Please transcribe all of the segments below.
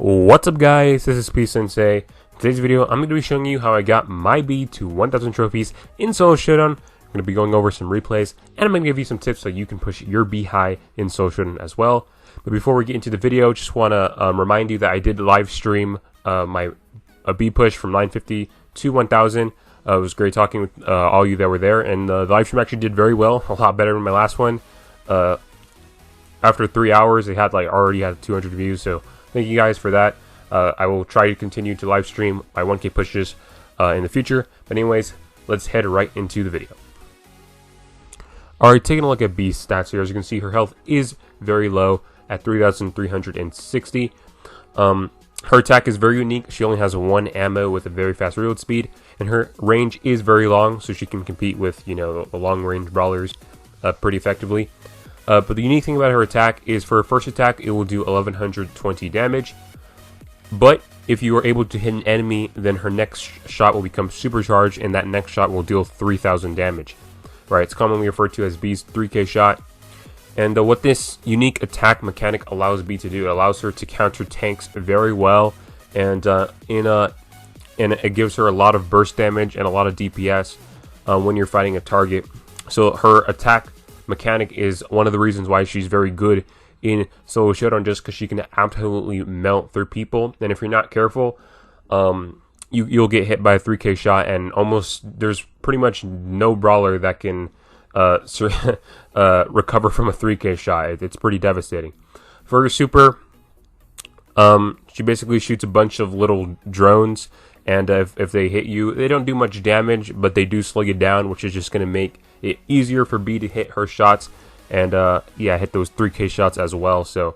What's up guys, this is Bea Sensei. In today's video, I'm going to be showing you how I got my Bea to 1000 trophies in Solo Showdown. I'm going to be going over some replays, and I'm going to give you some tips so you can push your Bea high in Solo Showdown as well. But before we get into the video, just want to remind you that I did live stream my Bea push from 950 to 1000. It was great talking with all you that were there, and the live stream actually did very well, a lot better than my last one. After 3 hours, it had already had 200 views, so thank you guys for that. I will try to continue to live stream my 1K pushes in the future. But anyways, let's head right into the video. Alright, taking a look at Bea stats here. As you can see, her health is very low at 3,360. Her attack is very unique. She only has one ammo with a very fast reload speed, and her range is very long, so she can compete with, you know, the long range brawlers pretty effectively. But the unique thing about her attack is for her first attack, it will do 1120 damage. But if you are able to hit an enemy, then her next shot will become supercharged, and that next shot will deal 3000 damage. Right, it's commonly referred to as Bea's 3K shot. And what this unique attack mechanic allows Bea to do, it allows her to counter tanks very well, and it gives her a lot of burst damage and a lot of DPS when you're fighting a target. So her attack mechanic is one of the reasons why she's very good in Solo Showdown, just because she can absolutely melt through people. And if you're not careful, you'll get hit by a 3K shot, and there's pretty much no brawler that can recover from a 3K shot. It's pretty devastating. For her super, she basically shoots a bunch of little drones, and if they hit you, they don't do much damage, but they do slow you down, which is just going to make it easier for Bea to hit her shots, and yeah, hit those 3K shots as well. So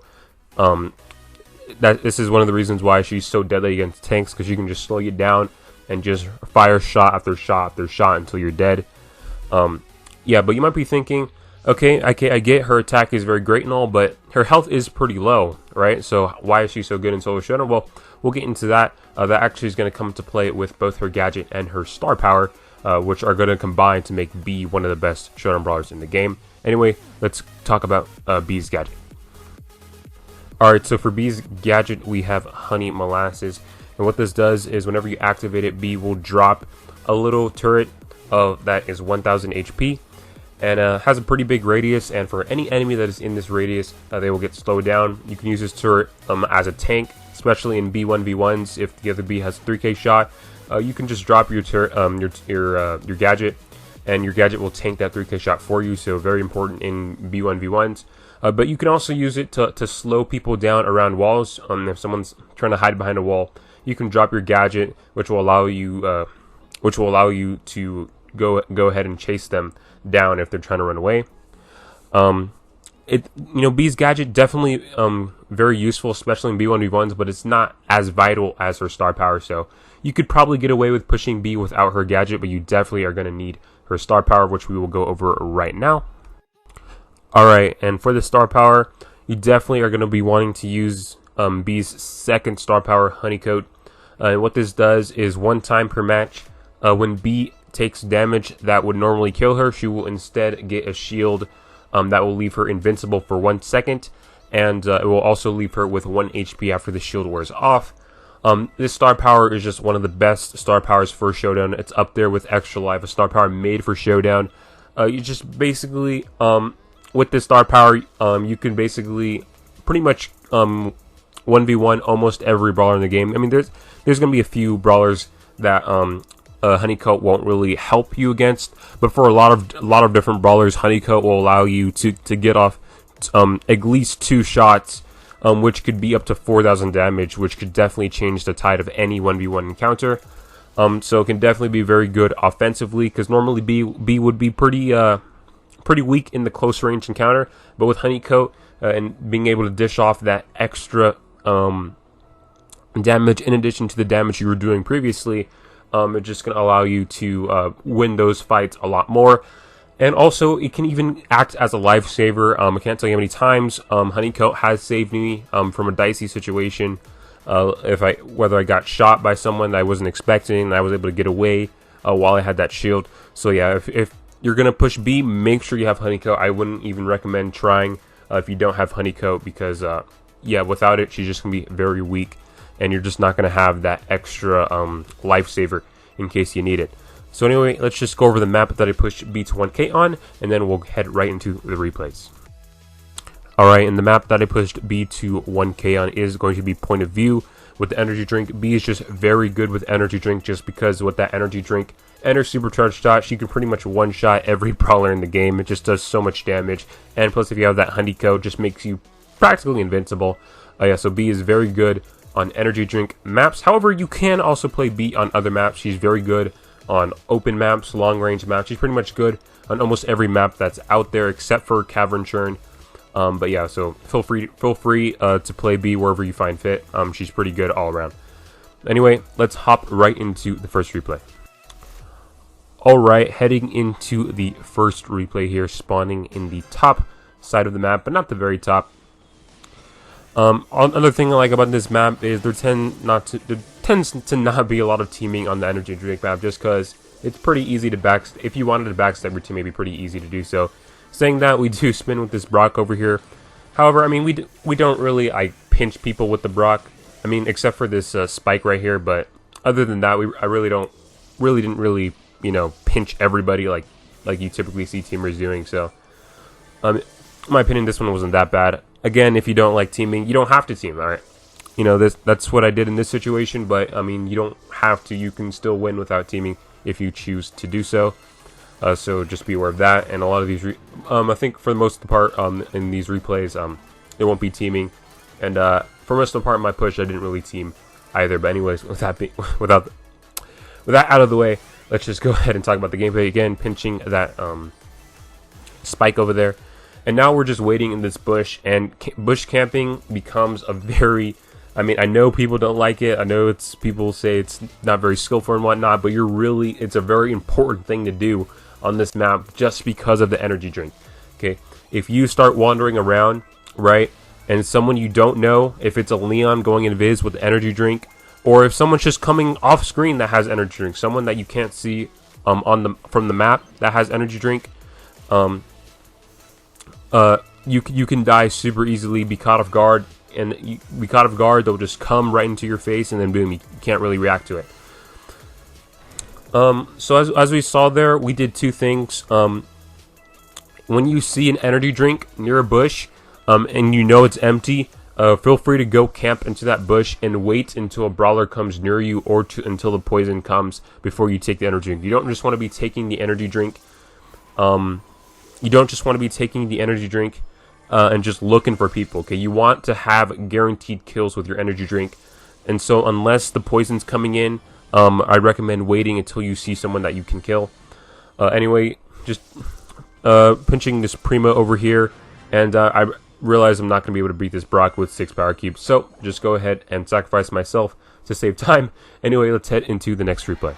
this is one of the reasons why she's so deadly against tanks, because you can just slow you down and just fire shot after shot after shot until you're dead. Yeah, but you might be thinking, okay, I get her attack is very great and all, but her health is pretty low, right? So why is she so good in Solo Showdown? Well, we'll get into that. That actually is going to come to play with both her gadget and her star power, which are going to combine to make Bea one of the best Showdown brawlers in the game. Anyway, let's talk about Bea's gadget. Alright, so for Bea's gadget, we have Honey Molasses. And what this does is whenever you activate it, Bea will drop a little turret that is 1000 HP. And has a pretty big radius, and for any enemy that is in this radius, they will get slowed down. You can use this turret as a tank, especially in B1v1s. If the other Bea has 3K shot, you can just drop your gadget, and your gadget will tank that 3K shot for you. So very important in B1v1s. But you can also use it to slow people down around walls. If someone's trying to hide behind a wall, you can drop your gadget, which will allow you to go ahead and chase them down if they're trying to run away. Bea's gadget definitely very useful, especially in B1v1s, but it's not as vital as her star power. So you could probably get away with pushing Bea without her gadget, but you definitely are going to need her star power, which we will go over right now. Alright, and for the star power, you definitely are going to be wanting to use Bea's second star power, Honeycoat. And what this does is 1 time per match, when Bea takes damage that would normally kill her, she will instead get a shield that will leave her invincible for 1 second, and it will also leave her with 1 HP after the shield wears off. This star power is just one of the best star powers for Showdown. It's up there with Electro-Light, a star power made for Showdown. You just basically, with this star power, you can basically pretty much 1v1 almost every brawler in the game. I mean, there's going to be a few brawlers that Honeycoat won't really help you against, but for a lot of different brawlers, Honeycoat will allow you to get off at least 2 shots, which could be up to 4000 damage, which could definitely change the tide of any 1v1 encounter. So it can definitely be very good offensively, because normally Bea would be pretty weak in the close range encounter, but with Honeycoat and being able to dish off that extra damage in addition to the damage you were doing previously, it's just going to allow you to win those fights a lot more. And also, it can even act as a lifesaver. I can't tell you how many times Honeycoat has saved me from a dicey situation. Whether I got shot by someone that I wasn't expecting, and I was able to get away while I had that shield. So yeah, if you're going to push Bea, make sure you have Honeycoat. I wouldn't even recommend trying if you don't have Honeycoat, because yeah, without it, she's just going to be very weak. and you're just not going to have that extra lifesaver in case you need it. So anyway, let's just go over the map that I pushed B to 1K on, and then we'll head right into the replays. Alright, and the map that I pushed B to 1K on is going to be Point of View with the energy drink. B is just very good with energy drink, just because with that energy drink and her supercharged shot, she can pretty much one-shot every brawler in the game. It just does so much damage, and plus if you have that honeycomb, it just makes you practically invincible. Yeah, so B is very good on energy drink maps. However, you can also play B on other maps. She's very good on open maps, long range maps. She's pretty much good on almost every map that's out there except for Cavern Churn. But yeah, so feel free to play B wherever you find fit. She's pretty good all around. Anyway, let's hop right into the first replay. Alright, heading into the first replay here, spawning in the top side of the map, but not the very top. Another thing I like about this map is there tends to not be a lot of teaming on the energy drink map, just because it's pretty easy to backstab. If you wanted to backstab your team, it'd be pretty easy to do so. Saying that, we do spin with this Brock over here. However, I mean, we don't really pinch people with the Brock. I mean, except for this spike right here. But other than that, I really didn't you know, pinch everybody like you typically see teamers doing. So, in my opinion, this one wasn't that bad. Again, if you don't like teaming, you don't have to team. All right, you know, that's what I did in this situation. But I mean, you don't have to. You can still win without teaming if you choose to do so. So just be aware of that. And a lot of these, I think for the most part, in these replays, it won't be teaming. And for most of the part of my push, I didn't really team either. But anyways, with that out of the way, let's just go ahead and talk about the gameplay again. Pinching that spike over there, and now we're just waiting in this bush. And bush camping becomes a very, I mean, I know people don't like it. I know people say it's not very skillful and whatnot, but it's a very important thing to do on this map just because of the energy drink. Okay, if you start wandering around, right, and someone you don't know, if it's a Leon going invis with the energy drink, or if someone's just coming off screen that has energy drink, someone that you can't see from the map that has energy drink, you can die super easily, be caught off guard, and you be caught off guard. They'll just come right into your face, and then boom, you can't really react to it. So as we saw there, we did two things. When you see an energy drink near a bush, and you know it's empty, feel free to go camp into that bush and wait until a brawler comes near you, or until the poison comes before you take the energy drink. You don't just want to be taking the energy drink. You don't just want to be taking the energy drink and just looking for people. Okay, you want to have guaranteed kills with your energy drink, and so unless the poison's coming in, I recommend waiting until you see someone that you can kill. Anyway, just pinching this Prima over here, and I realize I'm not going to be able to beat this Brock with 6 power cubes, so just go ahead and sacrifice myself to save time. Anyway, let's head into the next replay.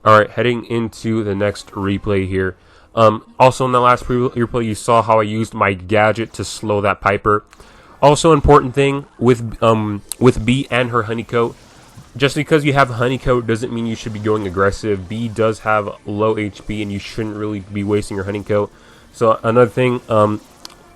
Alright, heading into the next replay here. Also in the last replay, you saw how I used my gadget to slow that Piper. Also important thing with Bea and her honeycomb, just because you have honeycomb doesn't mean you should be going aggressive. Bea does have low HP, and you shouldn't really be wasting your honeycomb. So another thing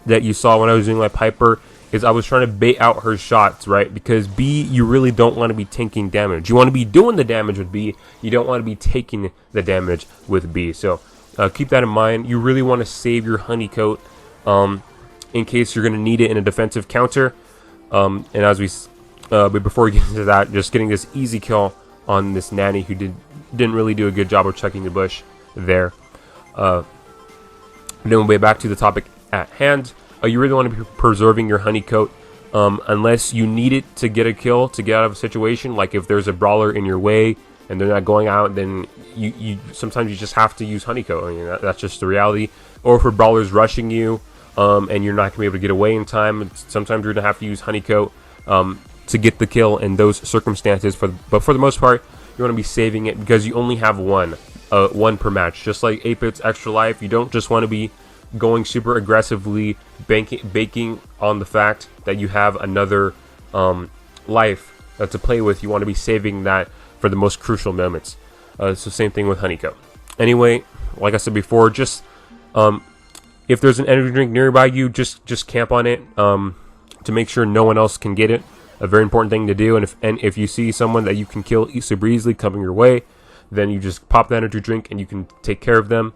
that you saw when I was doing my Piper is I was trying to bait out her shots, right? Because Bea, you really don't want to be taking damage. You want to be doing the damage with Bea. You don't want to be taking the damage with Bea. So keep that in mind. You really want to save your honeycomb in case you're going to need it in a defensive counter. And as we but before we get into that, just getting this easy kill on this nanny who didn't really do a good job of checking the bush there. Then we'll be back to the topic at hand. You really want to be preserving your honeycomb unless you need it to get a kill, to get out of a situation. Like if there's a brawler in your way and they're not going out, then you sometimes you just have to use honeycomb. I mean, that's just the reality. Or if a brawler's rushing you and you're not going to be able to get away in time, sometimes you're going to have to use honeycomb to get the kill in those circumstances. But for the most part, you want to be saving it because you only have one per match. Just like 8-Bit's Extra Life, you don't just want to be going super aggressively, baking on the fact that you have another life to play with. You want to be saving that for the most crucial moments. So same thing with honeycomb. Anyway, like I said before, just if there's an energy drink nearby you, just camp on it to make sure no one else can get it. a very important thing to do. And if you see someone that you can kill super easily coming your way, then you just pop the energy drink and you can take care of them.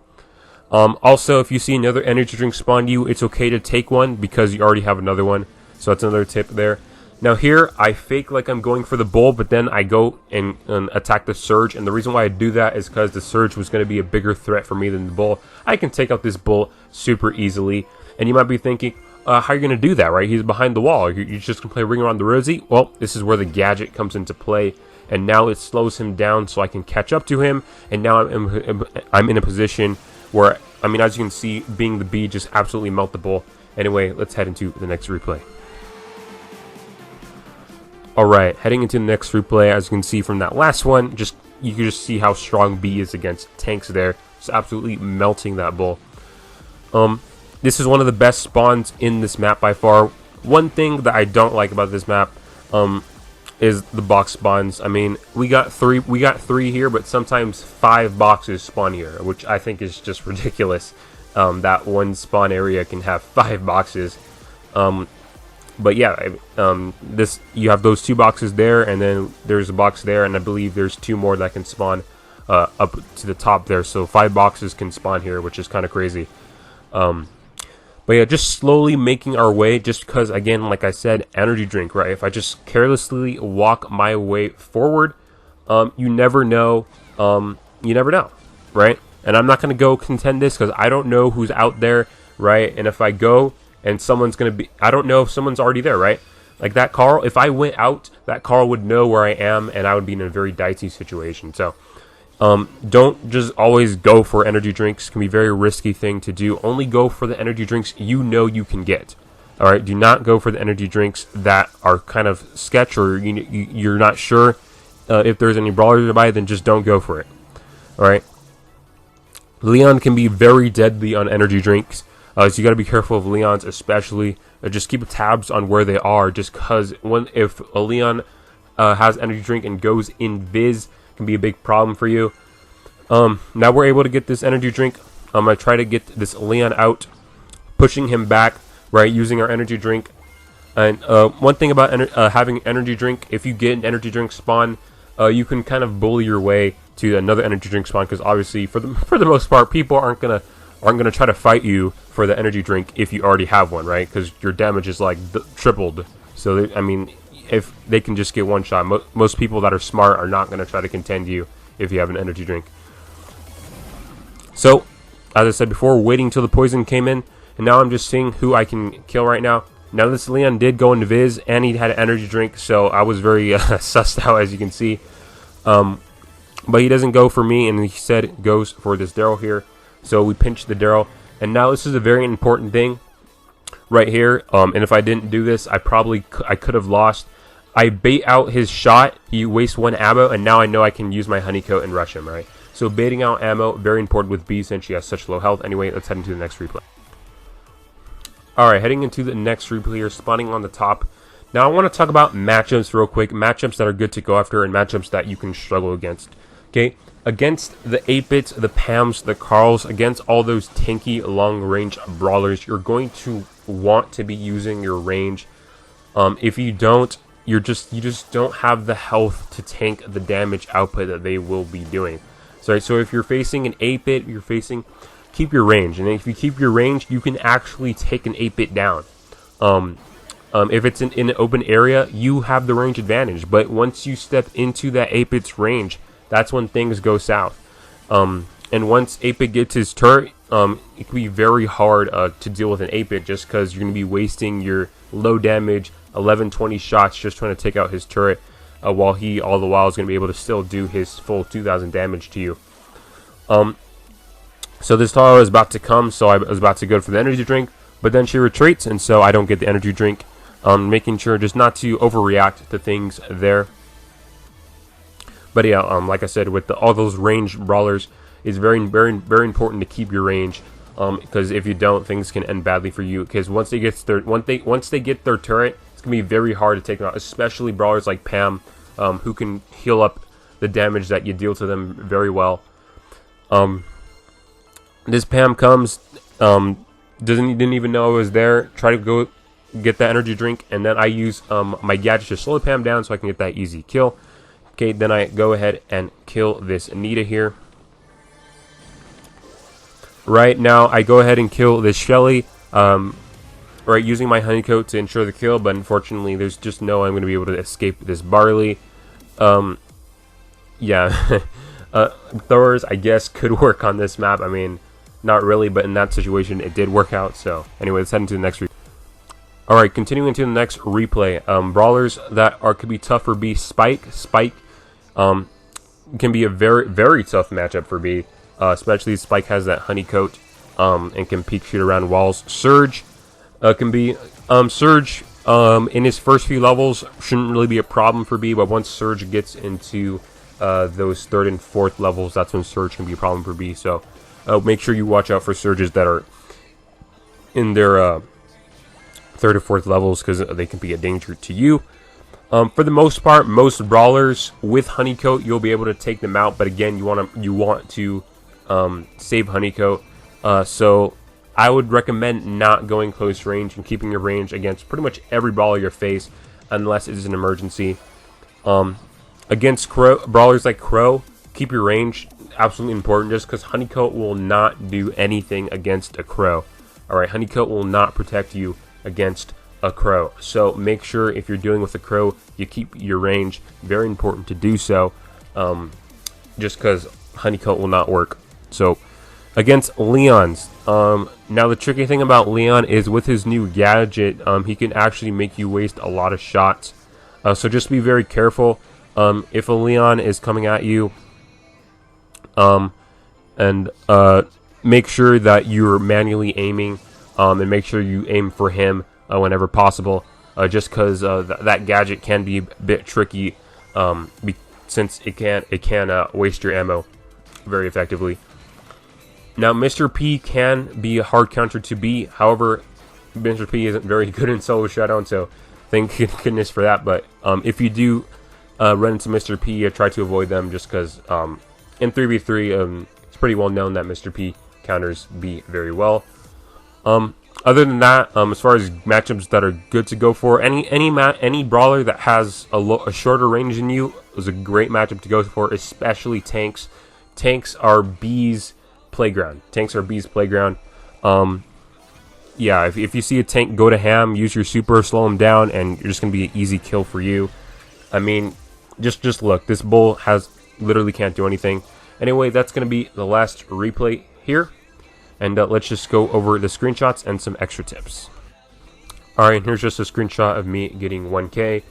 Also, if you see another energy drink spawn you, it's okay to take one because you already have another one. So that's another tip there. Now here, I fake like I'm going for the bull, but then I go and attack the surge. And the reason why I do that is because the surge was going to be a bigger threat for me than the bull. I can take out this bull super easily. And you might be thinking, how are you going to do that, right? He's behind the wall. You're just going to play Ring Around the Rosie? Well, this is where the gadget comes into play. And now it slows him down so I can catch up to him. And now I'm in a position where, I mean, as you can see, being the bee just absolutely melt the bull. Anyway, let's head into the next replay. Alright, heading into the next replay, as you can see from that last one, you can just see how strong Bea is against tanks there. Just absolutely melting that bull. This is one of the best spawns in this map by far. One thing that I don't like about this map is the box spawns. I mean, we got three here, but sometimes 5 boxes spawn here, which I think is just ridiculous. That one spawn area can have 5 boxes. But yeah, you have those 2 boxes there, and then there's a box there, and I believe there's 2 more that can spawn up to the top there. So 5 boxes can spawn here, which is kind of crazy. But yeah, just slowly making our way, just because, again, like I said, energy drink, right? If I just carelessly walk my way forward, you never know, right? And I'm not going to go contend this because I don't know who's out there, right? And if I go and someone's going to be, I don't know if someone's already there, right? Like that Carl, if I went out, that Carl would know where I am, and I would be in a very dicey situation. So don't just always go for energy drinks. It can be a very risky thing to do. Only go for the energy drinks you know you can get. All right, do not go for the energy drinks that are kind of sketch, or you're not sure if there's any brawlers nearby. Then just don't go for it. All right. Leon can be very deadly on energy drinks. So you got to be careful of Leons, especially. Just keep tabs on where they are, just because if a Leon has energy drink and goes in Viz, can be a big problem for you. Now we're able to get this energy drink. I'm gonna try to get this Leon out, pushing him back, right, using our energy drink. And one thing about having energy drink, if you get an energy drink spawn, you can kind of bully your way to another energy drink spawn, because obviously for the most part, people aren't gonna try to fight you for the energy drink if you already have one, right? Because your damage is like tripled. So I mean, if they can just get one shot, most people that are smart are not going to try to contend you if you have an energy drink. So, as I said before, waiting till the poison came in, and now I'm just seeing who I can kill right now. Now this Leon did go into Viz, and he had an energy drink, so I was very sussed out, as you can see. But he doesn't go for me, and he said goes for this Daryl here. So we pinched the Daryl, and now this is a very important thing right here. And if I didn't do this, I could have lost. I bait out his shot, he wastes 1 ammo, and now I know I can use my honeycoat and rush him, right? So baiting out ammo, very important with Bea since she has such low health. Anyway, let's head into the next replay. Alright, heading into the next replay here, spawning on the top. Now I want to talk about matchups real quick, matchups that are good to go after, and matchups that you can struggle against. Okay, against the 8-bits, the Pams, the Carls, against all those tanky long-range brawlers, you're going to want to be using your range. If you don't, you just don't have the health to tank the damage output that they will be doing. So if you're facing an 8-bit, keep your range, and if you keep your range, you can actually take an 8-bit down. If it's in an open area, you have the range advantage, but once you step into that 8-bit's range, that's when things go south. And once 8-bit gets his turret, it can be very hard to deal with an 8-bit, just because you're going to be wasting your low damage 11-20 shots just trying to take out his turret, while he all the while is going to be able to still do his full 2,000 damage to you. So this Tara is about to come, so I was about to go for the energy drink, but then she retreats, and so I don't get the energy drink. Making sure just not to overreact to things there. But yeah, like I said, with all those ranged brawlers, it's very important to keep your range, because if you don't, things can end badly for you. Because once they get their turret, it's gonna be very hard to take them out, especially brawlers like Pam, who can heal up the damage that you deal to them very well. This Pam comes, didn't even know I was there. Try to go get that energy drink, and then I use my gadget to slow Pam down so I can get that easy kill. Okay, then I go ahead and kill this Anita here. Right now, I go ahead and kill this Shelly, right, using my honeycoat to ensure the kill, but unfortunately, there's just no way I'm going to be able to escape this Barley. Yeah, throwers, I guess, could work on this map. I mean, not really, but in that situation, it did work out. So, anyway, let's head into the next replay. Alright, continuing to the next replay. Brawlers that could be tough for Bea. Spike can be a very, very tough matchup for Bea. Especially Spike has that honeycoat and can peek shoot around walls. Surge can be Surge in his first few levels shouldn't really be a problem for Bea, but once Surge gets into those 3rd and 4th levels, that's when Surge can be a problem for Bea. So make sure you watch out for Surges that are in their 3rd or 4th levels, because they can be a danger to you. For the most part, most brawlers with honeycoat, you'll be able to take them out, but again, you want to save honeycoat. So I would recommend not going close range and keeping your range against pretty much every brawler you face, unless it is an emergency. Against brawlers like Crow, keep your range absolutely important, just because honeycoat will not do anything against a Crow. Alright, honeycoat will not protect you against a Crow. So make sure if you're dealing with a Crow, you keep your range. Very important to do so, just because honeycoat will not work. So against Leon's, now the tricky thing about Leon is with his new gadget, he can actually make you waste a lot of shots. So just be very careful. If a Leon is coming at you, and make sure that you're manually aiming, and make sure you aim for him whenever possible, just because that gadget can be a bit tricky, since it can waste your ammo very effectively. Now, Mr. P can be a hard counter to Bea. However, Mr. P isn't very good in solo Showdown, so thank goodness for that. But if you do run into Mr. P, try to avoid them, just because in 3v3, it's pretty well known that Mr. P counters Bea very well. Other than that, as far as matchups that are good to go for, any brawler that has a shorter range than you is a great matchup to go for, especially tanks. Tanks are Bea's playground. Yeah, if you see a tank go to ham, use your super, slow him down, and you're just gonna be an easy kill for you. I mean, just look, this bull literally can't do anything. Anyway, that's gonna be the last replay here, and let's just go over the screenshots and some extra tips. Alright, here's just a screenshot of me getting 1K,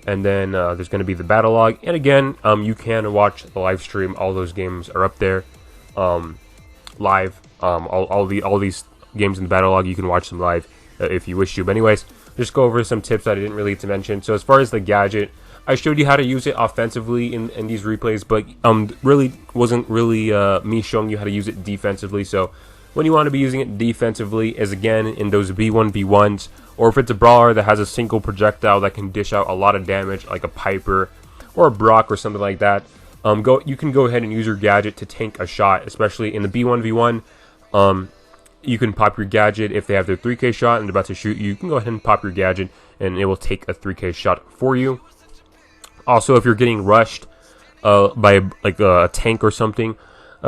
and then there's going to be the battle log, and again, you can watch the live stream. All those games are up there live. All these games in the battle log, you can watch them live if you wish to. But anyways, just go over some tips that I didn't really get to mention. So as far as the gadget, I showed you how to use it offensively in these replays, but really wasn't really me showing you how to use it defensively. So when you want to be using it defensively is again in those B1v1s, or if it's a brawler that has a single projectile that can dish out a lot of damage, like a Piper or a Brock or something like that. You can go ahead and use your gadget to tank a shot, especially in the B1v1. You can pop your gadget if they have their 3K shot and they're about to shoot you. You can go ahead and pop your gadget and it will take a 3K shot for you. Also, if you're getting rushed by like a tank or something,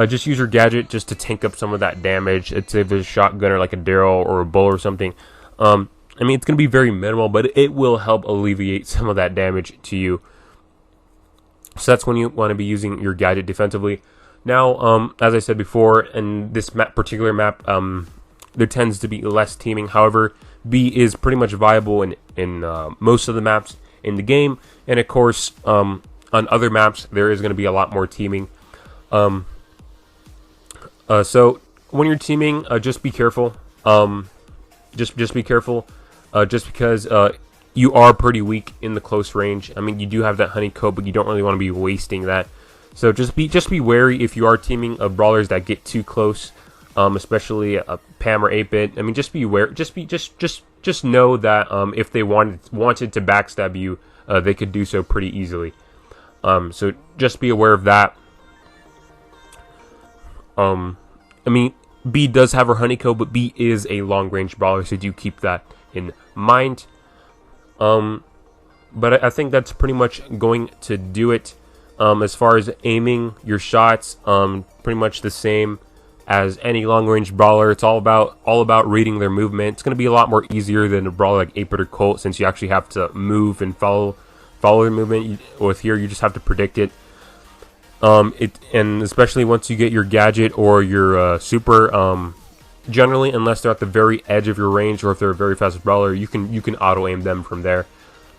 just use your gadget just to tank up some of that damage. It's if there's a shotgunner like a Daryl or a Bull or something. I mean, it's going to be very minimal, but it will help alleviate some of that damage to you. So that's when you want to be using your gadget defensively. Now, as I said before, in this particular map, there tends to be less teaming. However, Bea is pretty much viable in most of the maps in the game. And of course, on other maps, there is going to be a lot more teaming. So when you're teaming, just be careful. Just be careful. Just because you are pretty weak in the close range. I mean, you do have that honeycomb, but you don't really want to be wasting that. So just be wary if you are teaming of brawlers that get too close, especially Pam or 8-bit. I mean, just be aware. Just know that if they wanted to backstab you, they could do so pretty easily. So just be aware of that. I mean, Bea does have her honeycomb, but Bea is a long range brawler, so do keep that in mind. But I think that's pretty much going to do it. As far as aiming your shots, pretty much the same as any long-range brawler. It's all about reading their movement. It's going to be a lot more easier than a brawler like 8-Bit or Colt, since you actually have to move and follow their movement. With here, you just have to predict it. And especially once you get your gadget or your super, generally, unless they're at the very edge of your range, or if they're a very fast brawler, you can auto aim them from there.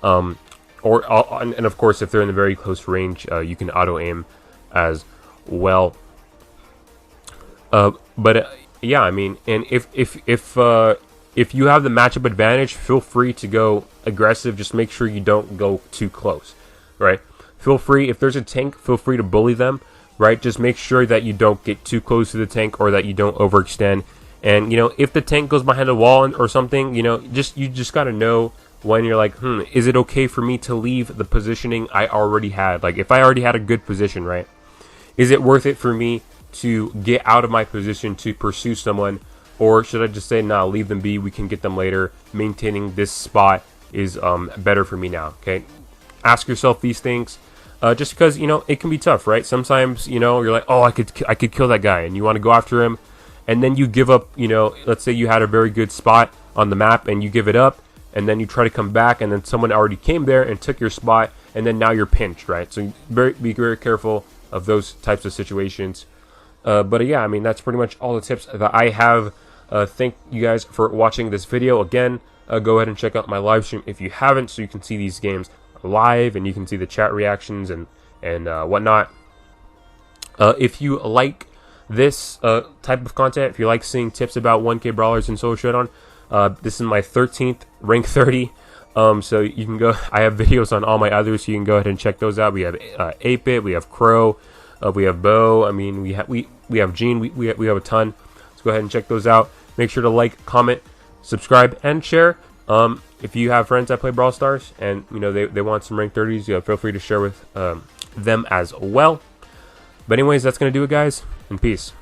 And of course, if they're in a very close range, you can auto aim as well. Yeah, I mean, and if you have the matchup advantage, feel free to go aggressive. Just make sure you don't go too close, right? Feel free, if there's a tank, feel free to bully them, right? Just make sure that you don't get too close to the tank, or that you don't overextend. And, you know, if the tank goes behind a wall or something, you know, you just got to know when you're like, is it okay for me to leave the positioning I already had? Like, if I already had a good position, right? Is it worth it for me to get out of my position to pursue someone? Or should I just say, nah, leave them be, we can get them later. Maintaining this spot is better for me now, okay? Ask yourself these things. Just because, you know, it can be tough, right? Sometimes, you know, you're like, oh, I could kill that guy, and you want to go after him, and then you give up. You know, let's say you had a very good spot on the map, and you give it up, and then you try to come back, and then someone already came there and took your spot, and then now you're pinched, right? So be very careful of those types of situations. But yeah, I mean, that's pretty much all the tips that I have. Thank you guys for watching this video. Again, go ahead and check out my live stream if you haven't, so you can see these games live, and you can see the chat reactions and whatnot. If you like this type of content, if you like seeing tips about 1K brawlers in Solo Showdown, this is my 13th rank 30. So you can go, I have videos on all my others, so you can go ahead and check those out. We have 8-Bit, we have Crow, we have Bo, I mean, we have Gene, we have a ton. So go ahead and check those out. Make sure to like, comment, subscribe, and share. If you have friends that play Brawl Stars, and you know they want some rank 30s, you know, feel free to share with them as well. But anyways, that's gonna do it, guys, and peace.